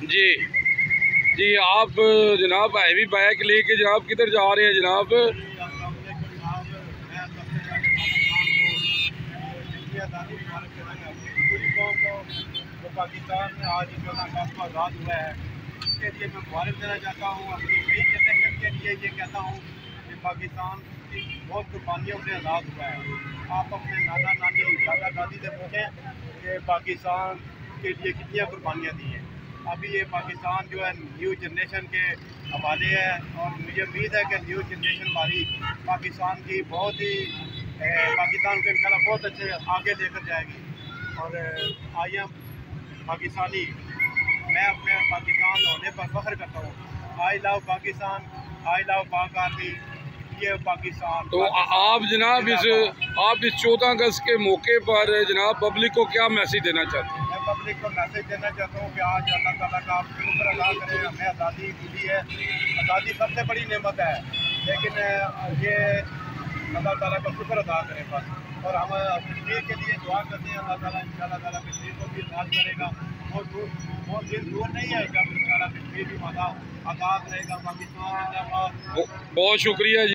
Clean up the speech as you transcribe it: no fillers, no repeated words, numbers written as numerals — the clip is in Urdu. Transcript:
جی جی، آپ جناب ہیوی بائک لے کے جناب کدھر جا رہے ہیں جناب؟ پاکستان میں آج جو ہے نا آزاد ہوا ہے، اس کے لیے میں مبارک دینا چاہتا ہوں اپنی نئی جنریشن کے لیے. یہ کہتا ہوں کہ پاکستان کی بہت قربانیوں سے آزاد ہوا ہے. آپ اپنے نانا نانی دادا دادی سے پوچھیں کہ پاکستان کے لیے کتنی قربانیاں دی ہیں. ابھی یہ پاکستان جو ہے نیو جنریشن کے حوالے ہے، اور مجھے امید ہے کہ نیو جنریشن ہماری پاکستان کی بہت ہی پاکستان کو انشاءاللہ بہت اچھے آگے لے کر جائے گی. اور آئی ایم پاکستانی، میں اپنے پاکستان ہونے پر فخر کرتا ہوں. آئی لو پاکستان، آئی لو پاک آرمی. یہ پاکستان تو آپ جناب اس 14 اگست کے موقع پر جناب پبلک کو کیا میسج دینا چاہتے ہیں؟ میں پبلک کو میسج دینا چاہتا ہوں کہ آج اللہ تعالیٰ کا آپ شکر ادا کریں. ہمیں آزادی ملی ہے. آزادی سب سے بڑی نعمت ہے، لیکن یہ اللہ تعالیٰ کا شکر ادا کریں بس. اور ہم کشمیر کے لیے دعا کرتے ہیں. اللہ تعالیٰ انشاءاللہ تعالیٰ کشمیر کو بھی آزاد کرے گا. بہت دن دور نہیں ہے جب انشاءاللہ کشمیر بھی آزاد رہے گا. پاکستان زندہ باد. بہت شکریہ جی.